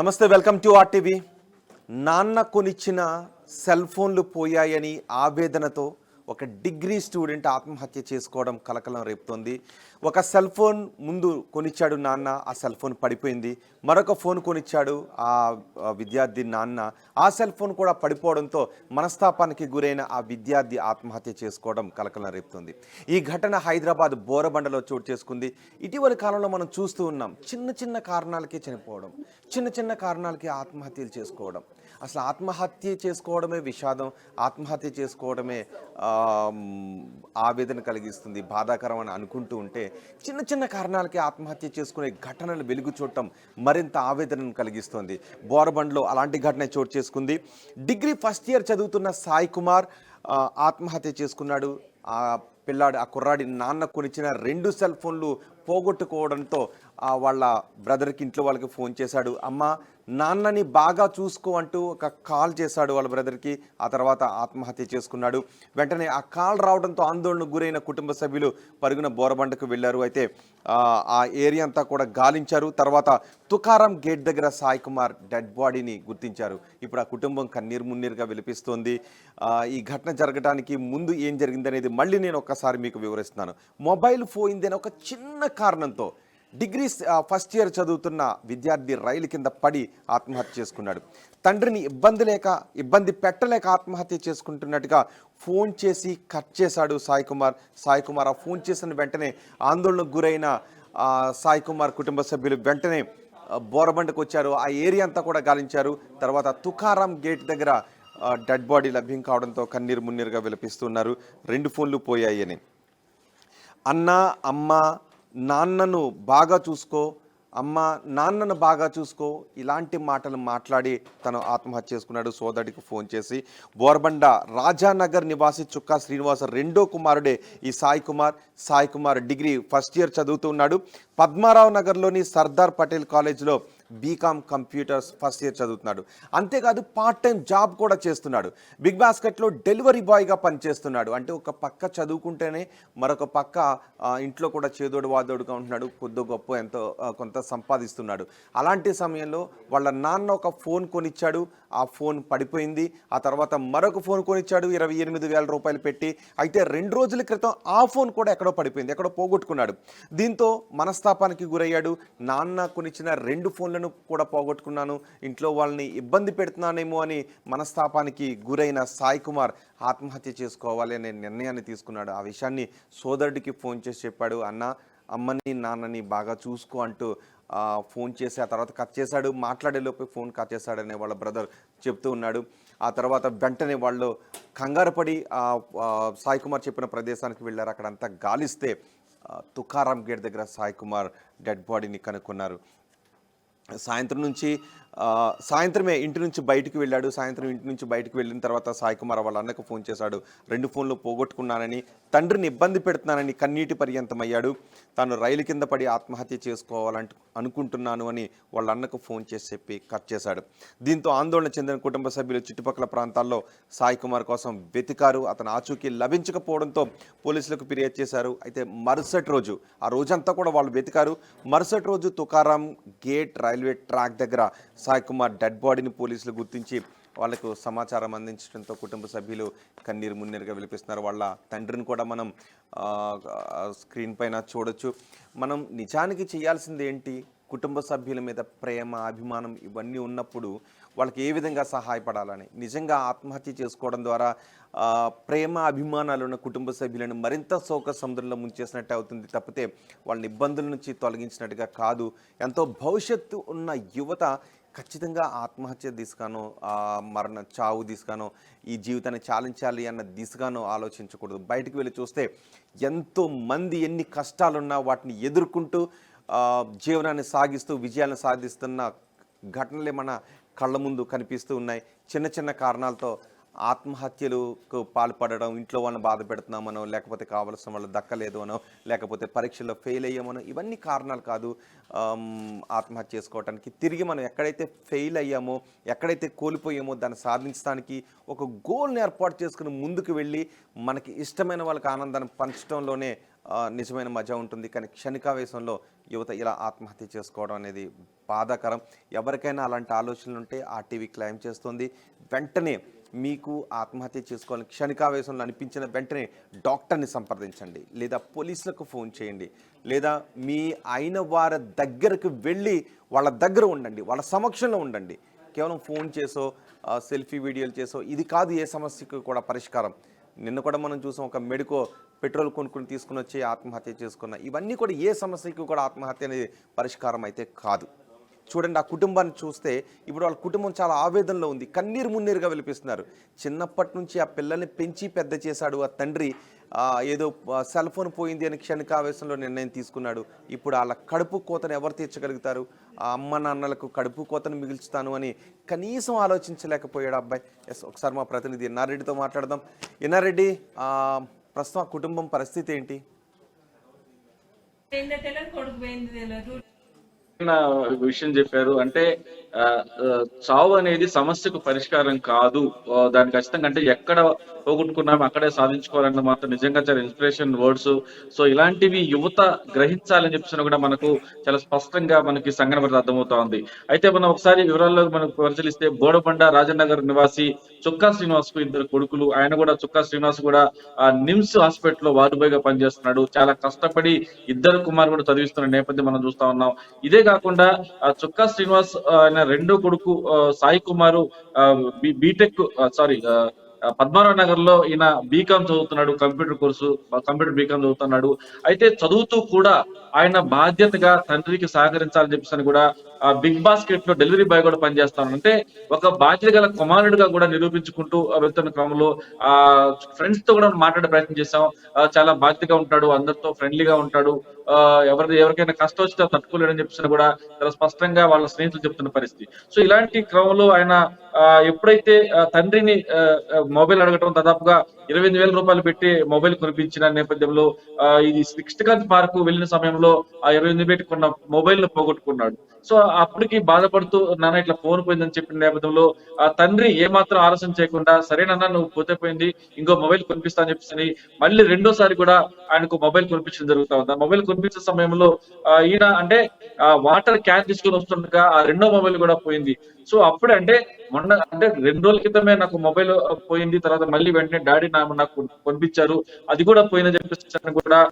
నమస్తే, welcome to RTV. నాన్న కొనిచ్చిన cell ఫోన్లు పోయాయని ఆవేదనతో ఒక డిగ్రీ స్టూడెంట్ ఆత్మహత్య చేసుకోవడం కలకలం రేపుతోంది. ఒక సెల్ ఫోన్ ముందు కొనిచ్చాడు నాన్న, ఆ సెల్ ఫోన్ పడిపోయింది. మరొక ఫోన్ కొనిచ్చాడు ఆ విద్యార్థి నాన్న, ఆ సెల్ ఫోన్ కూడా పడిపోవడంతో మనస్తాపానికి గురైన ఆ విద్యార్థి ఆత్మహత్య చేసుకోవడం కలకలం రేపుతోంది. ఈ ఘటన హైదరాబాద్ బోరబండలో చోటు చేసుకుంది. ఇటీవలి కాలంలో మనం చూస్తూ ఉన్నాం, చిన్న చిన్న కారణాలకే చనిపోవడం, చిన్న చిన్న కారణాలకి ఆత్మహత్యలు చేసుకోవడం. అసలు ఆత్మహత్య చేసుకోవడమే విషాదం, ఆత్మహత్య చేసుకోవడమే ఆవేదన కలిగిస్తుంది, బాధాకరం అని అనుకుంటూ ఉంటే చిన్న చిన్న కారణాలకి ఆత్మహత్య చేసుకునే ఘటనలు వెలుగు చూడటం మరింత ఆవేదనను కలిగిస్తుంది. బోరబండ్లో అలాంటి ఘటన చోటు చేసుకుంది. డిగ్రీ ఫస్ట్ ఇయర్ చదువుతున్న సాయి కుమార్ ఆత్మహత్య చేసుకున్నాడు. ఆ కుర్రాడి నాన్న కొనిచ్చిన 2 సెల్ ఫోన్లు పోగొట్టుకోవడంతో వాళ్ళ బ్రదర్కి, ఇంట్లో వాళ్ళకి ఫోన్ చేశాడు. అమ్మ, నాన్నని బాగా చూసుకో అంటూ ఒక కాల్ చేశాడు వాళ్ళ బ్రదర్కి. ఆ తర్వాత ఆత్మహత్య చేసుకున్నాడు. వెంటనే ఆ కాల్ రావడంతో ఆందోళనకు గురైన కుటుంబ సభ్యులు పరుగున బోరబండకు వెళ్ళారు. అయితే ఆ ఏరియా అంతా కూడా గాలించారు. తర్వాత తుకారం గేట్ దగ్గర సాయి కుమార్ డెడ్ బాడీని గుర్తించారు. ఇప్పుడు ఆ కుటుంబం కన్నీరు మున్నీరుగా విలపిస్తోంది. ఈ ఘటన జరగడానికి ముందు ఏం జరిగిందనేది మళ్ళీ నేను ఒక్కసారి మీకు వివరిస్తున్నాను. మొబైల్ పోయిందని ఒక చిన్న కారణంతో డిగ్రీ ఫస్ట్ ఇయర్ చదువుతున్న విద్యార్థి రైలు కింద పడి ఆత్మహత్య చేసుకున్నాడు. తండ్రిని ఇబ్బంది పెట్టలేక ఆత్మహత్య చేసుకుంటున్నట్టుగా ఫోన్ చేసి కట్ చేశాడు సాయి కుమార్. ఆ ఫోన్ చేసిన వెంటనే ఆందోళనకు గురైన సాయి కుమార్ కుటుంబ సభ్యులు వెంటనే బోరబండకు వచ్చారు. ఆ ఏరియా అంతా కూడా గాలించారు. తర్వాత తుకారం గేట్ దగ్గర డెడ్ బాడీ లభ్యం కావడంతో కన్నీరు మున్నీరుగా విలపిస్తున్నారు. 2 ఫోన్లు పోయాయి అని. అన్న, అమ్మ, నాన్నను బాగా చూసుకో, నాన్నను బాగా చూసుకో, ఇలాంటి మాటలు మాట్లాడి తను ఆత్మహత్య చేసుకున్నాడు. సోదరుడికి ఫోన్ చేసి. బోర్బండ రాజానగర్ నివాసి చుక్కా శ్రీనివాస 2వ కుమారుడే ఈ Sai Kumar degree first year చదువుతున్నాడు. పద్మారావు నగర్లోని సర్దార్ పటేల్ కాలేజీలో బీకామ్ కంప్యూటర్స్ ఫస్ట్ ఇయర్ చదువుతున్నాడు. అంతేకాదు పార్ట్ టైం జాబ్ కూడా చేస్తున్నాడు. బిగ్ బాస్కెట్లో డెలివరీ బాయ్గా పనిచేస్తున్నాడు. అంటే ఒక పక్క చదువుకుంటేనే మరొక పక్క ఇంట్లో కూడా చేదోడు వాదోడుగా ఉంటున్నాడు. కొద్ది గొప్ప ఎంతో కొంత సంపాదిస్తున్నాడు. అలాంటి సమయంలో వాళ్ళ నాన్న ఒక ఫోన్ కొనిచ్చాడు. ఆ ఫోన్ పడిపోయింది. ఆ తర్వాత మరొక ఫోన్ కొనిచ్చాడు 28,000 రూపాయలు పెట్టి. అయితే 2 రోజుల క్రితం ఆ ఫోన్ కూడా ఎక్కడో పడిపోయింది, ఎక్కడో పోగొట్టుకున్నాడు. దీంతో మనస్తాపానికి గురయ్యాడు. నాన్న కొనిచ్చిన 2 ఫోన్లను కూడా పోగొట్టుకున్నాను, ఇంట్లో వాళ్ళని ఇబ్బంది పెడుతున్నానేమో అని మనస్తాపానికి గురైన సాయి కుమార్ ఆత్మహత్య చేసుకోవాలి అనే నిర్ణయాన్ని తీసుకున్నాడు. ఆ విషయాన్ని సోదరుడికి ఫోన్ చేసి చెప్పాడు. అన్న, అమ్మని నాన్నని బాగా చూసుకో అంటూ ఫోన్ చేసి ఆ తర్వాత కట్ చేశాడు. మాట్లాడేలోపే ఫోన్ కట్ చేశాడనే వాళ్ళ బ్రదర్ చెప్తూ ఉన్నాడు. ఆ తర్వాత వెంటనే వాళ్ళు కంగారు పడి సాయి కుమార్ చెప్పిన ప్రదేశానికి వెళ్ళారు. అక్కడంతా గాలిస్తే తుకారం గేట్ దగ్గర సాయి కుమార్ డెడ్ బాడీని కనుక్కున్నారు. సాయంత్రమే ఇంటి నుంచి బయటికి వెళ్ళాడు. సాయంత్రం ఇంటి నుంచి బయటికి వెళ్ళిన తర్వాత సాయి కుమార్ వాళ్ళ అన్నకు ఫోన్ చేశాడు. 2 ఫోన్లు పోగొట్టుకున్నానని, తండ్రిని ఇబ్బంది పెడుతున్నానని కన్నీటి పర్యంతమయ్యాడు. తాను రైలు కింద పడి ఆత్మహత్య అనుకుంటున్నాను అని వాళ్ళ అన్నకు ఫోన్ చేసి చెప్పి కట్ చేశాడు. దీంతో ఆందోళన చెందిన కుటుంబ సభ్యులు చుట్టుపక్కల ప్రాంతాల్లో సాయి కుమార్ కోసం వెతికారు. అతను ఆచూకీ లభించకపోవడంతో పోలీసులకు ఫిర్యాదు చేశారు. అయితే మరుసటి రోజు, ఆ రోజంతా కూడా వాళ్ళు వెతికారు. మరుసటి రోజు తుకారం గేట్ రైల్వే ట్రాక్ దగ్గర సాయి కుమార్ డెడ్ బాడీని పోలీసులు గుర్తించి వాళ్లకు సమాచారం అందించడంతో కుటుంబ సభ్యులు కన్నీరు మున్నీరుగా విలిపిస్తున్నారు. వాళ్ళ తండ్రిని కూడా మనం స్క్రీన్ పైన చూడొచ్చు. మనం నిజానికి చేయాల్సింది ఏంటి? కుటుంబ సభ్యుల మీద ప్రేమ, అభిమానం ఇవన్నీ ఉన్నప్పుడు వాళ్ళకి ఏ విధంగా సహాయపడాలని, నిజంగా ఆత్మహత్య చేసుకోవడం ద్వారా ప్రేమ అభిమానాలు ఉన్న కుటుంబ సభ్యులను మరింత శోక సముద్రంలో ముంచేసినట్టు అవుతుంది తప్పితే వాళ్ళని ఇబ్బందుల నుంచి తొలగించినట్టుగా కాదు. ఎంతో భవిష్యత్తు ఉన్న యువత ఖచ్చితంగా ఆత్మహత్య దిశగానో, చావు దిశగానో, ఈ జీవితాన్ని చాలించాలి అన్న దిశగానో ఆలోచించకూడదు. బయటకు వెళ్ళి చూస్తే ఎంతోమంది ఎన్ని కష్టాలున్నా వాటిని ఎదుర్కొంటూ జీవనాన్ని సాగిస్తూ విజయాలను సాధిస్తున్న ఘటనలే మన కళ్ళ ముందు కనిపిస్తూ ఉన్నాయి. చిన్న చిన్న కారణాలతో ఆత్మహత్యలకు పాల్పడడం, ఇంట్లో వాళ్ళని బాధ పెడుతున్నామనో, లేకపోతే కావలసిన వాళ్ళు దక్కలేదు అనో, లేకపోతే పరీక్షల్లో ఫెయిల్ అయ్యామనో, ఇవన్నీ కారణాలు కాదు ఆత్మహత్య చేసుకోవడానికి. తిరిగి మనం ఎక్కడైతే ఫెయిల్ అయ్యామో, ఎక్కడైతే కోల్పోయామో దాన్ని సాధించడానికి ఒక గోల్ని ఏర్పాటు చేసుకుని ముందుకు వెళ్ళి మనకి ఇష్టమైన వాళ్ళకి ఆనందాన్ని పంచడంలోనే నిజమైన మజా ఉంటుంది. కానీ క్షణికావేశంలో యువత ఇలా ఆత్మహత్య చేసుకోవడం అనేది బాధాకరం. ఎవరికైనా అలాంటి ఆలోచనలు ఉంటే ఆర్టీవీ క్లెయిమ్ చేస్తుంది. వెంటనే మీకు ఆత్మహత్య చేసుకోవాలని క్షణికావేశంలో అనిపించిన వెంటనే డాక్టర్ని సంప్రదించండి, లేదా పోలీసులకు ఫోన్ చేయండి, లేదా మీ అయిన వారి దగ్గరకు వెళ్ళి వాళ్ళ దగ్గర ఉండండి, వాళ్ళ సమక్షంలో ఉండండి. కేవలం ఫోన్ చేసో సెల్ఫీ వీడియోలు చేసో ఇది కాదు ఏ సమస్యకు కూడా పరిష్కారం. నిన్న కూడా మనం చూసాం, ఒక మెడికో పెట్రోల్ కొనుక్కుని తీసుకుని వచ్చి ఆత్మహత్య చేసుకున్న. ఇవన్నీ కూడా ఏ సమస్యకు కూడా ఆత్మహత్య అనేది పరిష్కారం అయితే కాదు. చూడండి, ఆ కుటుంబాన్ని చూస్తే ఇప్పుడు వాళ్ళ కుటుంబం చాలా ఆవేదనలో ఉంది, కన్నీరు మున్నీరుగా విలిపిస్తున్నారు. చిన్నప్పటి నుంచి ఆ పిల్లల్ని పెంచి పెద్ద చేశాడు ఆ తండ్రి. ఏదో సెల్ ఫోన్ పోయింది అని క్షణికావేశంలో నిర్ణయం తీసుకున్నాడు. ఇప్పుడు వాళ్ళ కడుపు కోతను ఎవరు తీర్చగలుగుతారు? ఆ అమ్మ నాన్నలకు కడుపు కోతను మిగిల్చుతాను అని కనీసం ఆలోచించలేకపోయాడు అబ్బాయి. ఎస్, ఒకసారి మా ప్రతినిధి ఎన్నారెడ్డితో మాట్లాడదాం. ఎన్నారెడ్డి, ప్రస్తుతం ఆ కుటుంబం పరిస్థితి ఏంటి? విషయం చెప్పారు అంటే చావు అనేది సమస్యకు పరిష్కారం కాదు. దాని ఖచ్చితంగా అంటే ఎక్కడ పోగొట్టుకున్నాము అక్కడే సాధించుకోవాలన్న మాత్రం నిజంగా చాలా ఇన్స్పిరేషన్ వర్డ్స్. సో ఇలాంటివి యువత గ్రహించాలని చెప్పిన కూడా మనకు చాలా స్పష్టంగా మనకి సంఘటన అర్థమవుతా ఉంది. అయితే మనం ఒకసారి వివరాల్లో మనకు పరిశీలిస్తే బోడబండ రాజనగర్ నివాసి చుక్కా శ్రీనివాస్ కు 2 కొడుకులు. ఆయన కూడా చుక్కా శ్రీనివాస్ కూడా నిమ్స్ హాస్పిటల్లో వార్డు బాయ్ గా పనిచేస్తున్నాడు. చాలా కష్టపడి 2 కుమారులు కూడా చదివిస్తున్న నేపథ్యం మనం చూస్తా ఉన్నాం. ఇదే కాకుండా చుక్కా శ్రీనివాస్ ఆయన రెండో కొడుకు సాయి కుమారు బీటెక్ పద్మారావు నగర్ లో ఈయన బీకామ్ చదువుతున్నాడు, కంప్యూటర్ బీకామ్ చదువుతున్నాడు. అయితే చదువుతూ కూడా ఆయన బాధ్యతగా తండ్రికి సహకరించాలని చెప్పేసి కూడా బిగ్ బాస్కెట్ లో డెలివరీ బాయ్ కూడా పనిచేస్తాను. అంటే ఒక బాధ్యత గల కుమారుడిగా కూడా నిరూపించుకుంటూ వెళ్తున్న క్రమంలో ఫ్రెండ్స్ తో కూడా మాట్లాడే ప్రయత్నం చేశాం. చాలా బాధ్యతగా ఉంటాడు, అందరితో ఫ్రెండ్లీగా ఉంటాడు, ఎవరికైనా కష్టం వచ్చినా తట్టుకోలేడని చెప్పేసి కూడా చాలా స్పష్టంగా వాళ్ళ స్నేహితులు చెప్తున్న పరిస్థితి. సో ఇలాంటి క్రమంలో ఆయన ఎప్పుడైతే తండ్రిని మొబైల్ అడగటం, దాదాపుగా 28,000 రూపాయలు పెట్టి మొబైల్ కొనిపించిన నేపథ్యంలో ఇది శ్రీకాంత్ పార్క్ వెళ్ళిన సమయంలో ఆ 28 పెట్టి కొన్న మొబైల్ ను పోగొట్టుకున్నాడు. సో అప్పటికి బాధపడుతూ నాన్న ఇట్లా ఫోన్ పోయిందని చెప్పిన నేపథ్యంలో ఆ తండ్రి ఏమాత్రం ఆలస్యం చేయకుండా సరేనన్నా నువ్వు పోతే పోయింది, ఇంకో మొబైల్ కొనిపిస్తా అని చెప్పేసి మళ్ళీ రెండోసారి కూడా ఆయనకు మొబైల్ కొనిపించడం జరుగుతా ఉంది. ఆ మొబైల్ కొనిపించే సమయంలో ఈయన అంటే వాటర్ క్యాన్ తీసుకుని వస్తుండగా ఆ రెండో మొబైల్ కూడా పోయింది. సో అప్పుడే అంటే మొన్న అంటే 2 రోజుల క్రితమే నాకు మొబైల్ పోయింది, తర్వాత మళ్ళీ వెంటనే డాడీ నాకు కొనిపించారు, అది కూడా పోయిందని చెప్పేసి కూడా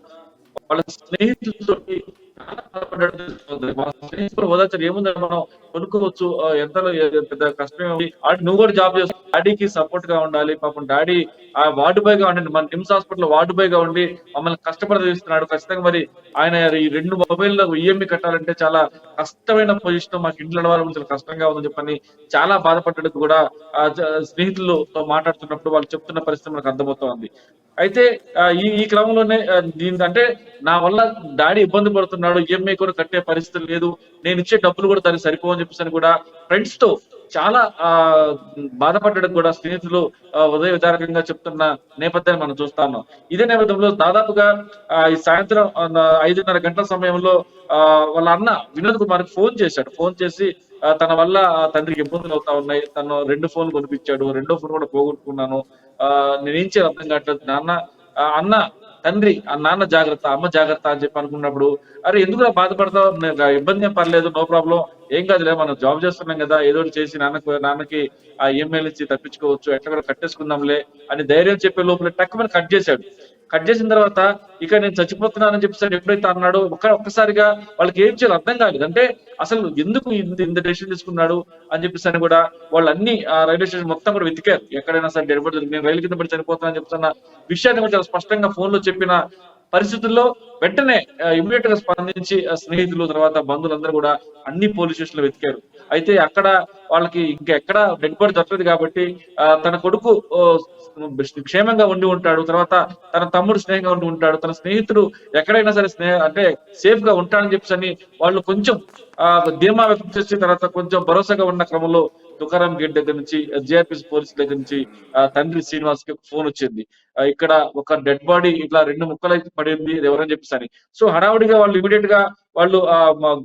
వాళ్ళ స్నేహితులతో ఓదార్చారు. ఏముందని మనం కొనుక్కోవచ్చు, ఎంతలో పెద్ద కష్టమే ఉంది, నువ్వు కూడా జాబ్ చేస్తావు, డాడీకి సపోర్ట్ గా ఉండాలి, పాపం డాడీ ఆ వార్డు బాయ్ గా ఉండండి, మన నిమ్స్ హాస్పిటల్ వార్డు బాయ్ గా ఉండి మమ్మల్ని కష్టపడదీస్తున్నాడు, ఖచ్చితంగా మరి ఆయన ఈ 2 మొబైల్ ఈఎంఐ కట్టాలంటే చాలా కష్టమైన పొజిషన్, మాకు ఇంట్లో నడవాలని చాలా కష్టంగా ఉందని చెప్పని చాలా బాధపడ్డట్టు కూడా స్నేహితులతో మాట్లాడుతున్నప్పుడు వాళ్ళు చెప్తున్న పరిస్థితి మనకు అర్థమవుతోంది. అయితే ఈ క్రమంలోనే అంటే నా వల్ల డాడీ ఇబ్బంది పడుతున్నాడు, ఈఎంఐ కూడా కట్టే పరిస్థితి లేదు, నేను ఇచ్చే డబ్బులు కూడా దానికి సరిపోవని చెప్పేసి కూడా ఫ్రెండ్స్ తో చాలా బాధపడ్డకు కూడా స్నేహితులు ఉదయ విధారకంగా చెప్తున్న నేపథ్యాన్ని మనం చూస్తా ఉన్నాం. ఇదే నేపథ్యంలో దాదాపుగా ఈ సాయంత్రం 5:30 గంటల సమయంలో వాళ్ళ అన్న వినోద్ కుమార్ ఫోన్ చేశాడు. ఫోన్ చేసి తన వల్ల తండ్రికి ఇబ్బందులు అవుతా ఉన్నాయి, తను 2 ఫోన్లు కొనిపించాడు, రెండో ఫోన్ కూడా పోగొట్టుకున్నాను, నేనేం చేయాలి అర్థం కావట్లేదు నాన్న, అన్న తండ్రి నాన్న జాగ్రత్త, అమ్మ జాగ్రత్త అని చెప్పి అనుకున్నప్పుడు అరే ఎందుకు బాధపడతావు, ఇబ్బంది ఏం పర్లేదు, నో ప్రాబ్లం, ఏం కాదులే, మనం జాబ్ చేస్తున్నాం కదా, ఏదో చేసి నాన్నకి ఆ ఈఎంఐ నుంచి తప్పించుకోవచ్చు, ఎట్లా కూడా కట్టేసుకుందాంలే అని ధైర్యం చెప్పే లోపల టక్కుమని కట్ చేశాడు. కట్ చేసిన తర్వాత ఇక నేను చచ్చిపోతున్నానని చెప్పేసి ఎప్పుడైతే అన్నాడో ఒక్కసారిగా వాళ్ళకి ఏం చేయాలి అర్థం కాలేదు. అంటే అసలు ఎందుకు ఇంత డెసిషన్ తీసుకున్నాడు అని చెప్పేసి అని కూడా వాళ్ళు అన్ని రైల్వే స్టేషన్ మొత్తం కూడా వెతికారు, ఎక్కడైనా సరే డెడ్ బాడీ, నేను రైలు కింద పడి చనిపోతానని చెప్తున్న విషయాన్ని కూడా చాలా స్పష్టంగా ఫోన్ లో చెప్పిన పరిస్థితుల్లో వెంటనే ఇమ్మీడియట్ గా స్పందించి స్నేహితులు తర్వాత బంధువులందరూ కూడా అన్ని పోలీస్ స్టేషన్ లో వెతికారు. అయితే అక్కడ వాళ్ళకి ఇంకెక్కడ డెడ్ బాడీ దొరకలేదు కాబట్టి తన కొడుకు క్షేమంగా ఉండి ఉంటాడు, తర్వాత తన తమ్ముడు స్నేహంగా ఉండి ఉంటాడు, తన స్నేహితుడు ఎక్కడైనా సరే అంటే సేఫ్ గా ఉంటాడని చెప్పేసి వాళ్ళు కొంచెం ధీమా వ్యక్తం చేసి తర్వాత కొంచెం భరోసాగా ఉన్న క్రమంలో తుకారాం గేట్ దగ్గర నుంచి జిఆర్పిసి పోలీస్ దగ్గర నుంచి తండ్రి శ్రీనివాస్ కి ఫోన్ వచ్చింది, ఇక్కడ ఒక డెడ్ బాడీ ఇట్లా 2 ముక్కలు పడింది ఎవరని చెప్పేసి. సో హడావుడిగా వాళ్ళు ఇమీడియట్ గా వాళ్ళు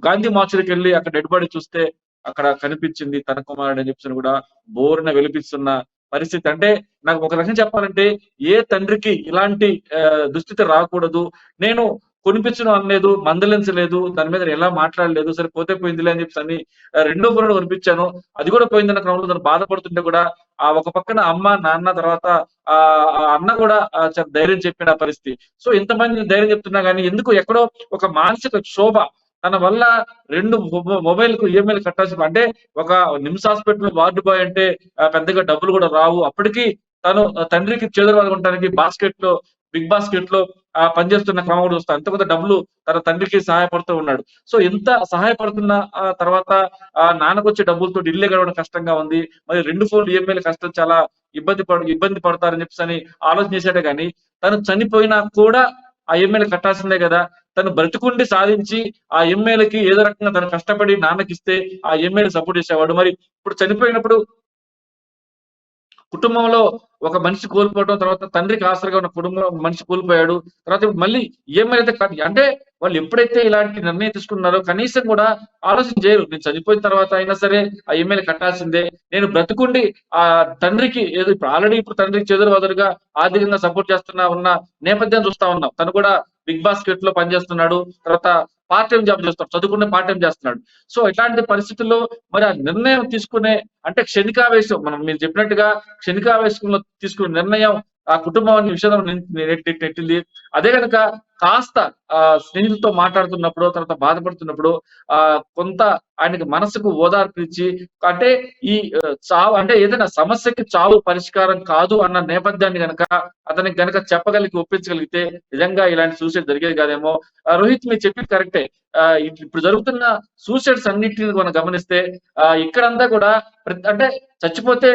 గాంధీ మార్చులకు వెళ్ళి అక్కడ డెడ్ బాడీ చూస్తే అక్కడ కనిపించింది తన కుమారుడు అని చెప్పేసి కూడా బోరున వెలిపిస్తున్న పరిస్థితి. అంటే నాకు ఒక రకంగా చెప్పాలంటే ఏ తండ్రికి ఇలాంటి దుస్థితి రాకూడదు. నేను కొనిపించడం అనలేదు, మందలించలేదు, దాని మీద ఎలా మాట్లాడలేదు. సరే పోతే పోయిందిలే అని చెప్పేసి అని రెండో ఫోన్ కొనిపించాను. అది కూడా పోయిందన్న క్రమంలో తను బాధపడుతుంటే కూడా ఒక పక్కన అమ్మ, నాన్న తర్వాత అన్న కూడా చాలా ధైర్యం చెప్పిన పరిస్థితి. సో ఇంతమంది ధైర్యం చెప్తున్నా గానీ ఎందుకు ఎక్కడో ఒక మానసిక క్షోభ తన వల్ల 2 మొబైల్ కు ఈఎంఐలు కట్టాల్సి అంటే ఒక నిమ్స్ హాస్పిటల్ వార్డ్ బాయ్ అంటే పెద్దగా డబ్బులు కూడా రావు. అప్పటికి తను తండ్రికి చేదోడువాదనడానికి బిగ్ బాస్కెట్ లో పనిచేస్తున్న క్రమం కూడా చూస్తాం. ఎంతో కొంత డబ్బులు తన తండ్రికి సహాయపడుతూ ఉన్నాడు. సో ఎంత సహాయపడుతున్న తర్వాత నాన్నకు వచ్చే డబ్బులతో ఇల్లే గడవడం కష్టంగా ఉంది. మరి 2 ఫోన్లు ఈఎంఐలు కష్టం చాలా ఇబ్బంది పడతారని చెప్పేసి అని ఆలోచన చేశాడే గానీ తను చనిపోయినా కూడా ఆ ఈఎంఐలు కట్టాల్సిందే కదా. తను బ్రతికుండి సాధించి ఆ ఈఎంఐలకి ఏదో రకంగా తను కష్టపడి నాన్నకిస్తే ఆ ఈఎంఐలు సపోర్ట్ చేసేవాడు. మరి ఇప్పుడు చనిపోయినప్పుడు కుటుంబంలో ఒక మనిషి కోల్పోవడం, తర్వాత తండ్రికి ఆసరాగా ఉన్న కుటుంబం మనిషి కోల్పోయాడు. తర్వాత ఇప్పుడు మళ్ళీ ఈఎంఐ అయితే అంటే వాళ్ళు ఎప్పుడైతే ఇలాంటి నిర్ణయం తీసుకున్నారో కనీసం కూడా ఆలోచన చేయరు. నేను చనిపోయిన తర్వాత అయినా సరే ఆ ఈఎంఐలు కట్టాల్సిందే. నేను బ్రతుకుండి ఆ తండ్రికి ఏదో ఇప్పుడు తండ్రికి చెదురువదురుగా ఆర్థికంగా సపోర్ట్ ఉన్న నేపథ్యం చూస్తా ఉన్నాం. తను కూడా బిగ్ బాస్కెట్ లో పనిచేస్తున్నాడు. తర్వాత పార్ట్ టైం జాబ్ చేస్తాడు. చదువుకునే పార్ట్ టైం చేస్తున్నాడు. సో ఇట్లాంటి పరిస్థితుల్లో మరి ఆ నిర్ణయం తీసుకునే అంటే క్షణికావేశం మీరు చెప్పినట్టుగా క్షణికావేశంలో తీసుకునే నిర్ణయం ఆ కుటుంబాన్ని విషయం నెట్టింది. అదే కనుక కాస్త స్నేహితులతో మాట్లాడుతున్నప్పుడు తర్వాత బాధపడుతున్నప్పుడు కొంత ఆయనకి మనసుకు ఓదార్పు ఇచ్చి అంటే ఈ చావు అంటే ఏదైనా సమస్యకి చావు పరిష్కారం కాదు అన్న నేపథ్యాన్ని గనక అతనికి గనక ఒప్పించగలిగితే నిజంగా ఇలాంటి సూసైడ్ జరిగేది కాదేమో. రోహిత్ మీరు చెప్పింది కరెక్టే. ఇప్పుడు జరుగుతున్న సూసైడ్స్ అన్నిటిని మనం గమనిస్తే ఇక్కడంతా కూడా అంటే చచ్చిపోతే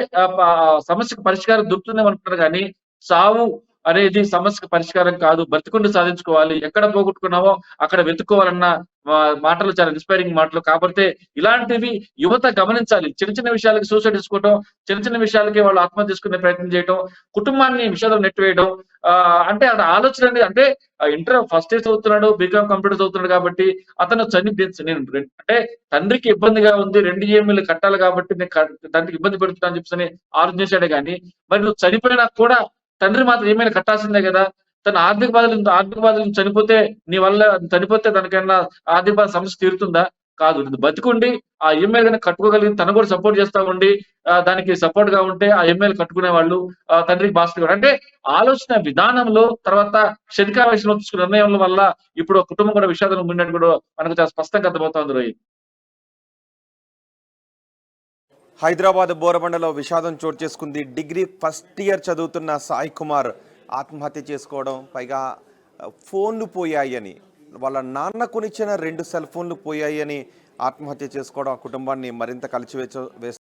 సమస్యకు పరిష్కారం దొరుకుతుందేమో అనుకుంటారు కానీ చావు అనేది సమస్యకు పరిష్కారం కాదు. బ్రతికుండి సాధించుకోవాలి. ఎక్కడ పోగొట్టుకున్నామో అక్కడ వెతుక్కోవాలన్న మాటలు చాలా ఇన్స్పైరింగ్ మాటలు. కాబట్టి ఇలాంటివి యువత గమనించాలి. చిన్న చిన్న విషయాలకి సూసైడ్ చేసుకోవటం, చిన్న చిన్న విషయాలకి వాళ్ళు ఆత్మహత్య చేసుకునే ప్రయత్నం చేయటం, కుటుంబాన్ని విషాదం నెట్టివేయడం అంటే అది ఆలోచన అనేది అంటే ఇంటర్ ఫస్ట్ ఇయర్ చదువుతున్నాడు, బీకామ్ కంప్యూటర్ చదువుతున్నాడు కాబట్టి అతను నేను అంటే తండ్రికి ఇబ్బందిగా ఉంది, 2 ఈఎంఐలు కట్టాలి కాబట్టి నేను తండ్రికి ఇబ్బంది పెడుతున్నా అని చెప్పి ఆలోచన చేశాడే గానీ మరి నువ్వు చనిపోయినా కూడా తండ్రి మాత్రం ఈఎంఐలు కట్టాల్సిందే కదా. తన ఆర్థిక బాధలు చనిపోతే నీ వల్ల చనిపోతే తనకైనా ఆర్థిక బాధ సమస్య తీరుతుందా? కాదు. బతికుండి ఆ ఈఎంఐ కనుక కట్టుకోగలిగి తను కూడా సపోర్ట్ చేస్తా ఉండి దానికి సపోర్ట్ గా ఉంటే ఆ ఈఎంఐలు కట్టుకునే వాళ్ళు తండ్రికి బాధ్యత అంటే ఆలోచన విధానంలో తర్వాత క్షణికావేశంలో తీసుకున్న నిర్ణయం వల్ల ఇప్పుడు కుటుంబం కూడా విషాదం ఉన్నట్టు కూడా మనకు చాలా స్పష్టంగా అర్థమవుతుంది రోహిత్. హైదరాబాద్ బోరబండలో విషాదం చోటు చేసుకుంది. డిగ్రీ ఫస్ట్ ఇయర్ చదువుతున్న సాయి కుమార్ ఆత్మహత్య చేసుకోవడం, పైగా ఫోన్లు పోయాయని వాళ్ళ నాన్న కొనిచ్చిన 2 సెల్ ఫోన్లు పోయాయని ఆత్మహత్య చేసుకోవడం ఆ కుటుంబాన్ని మరింత వేస్తూ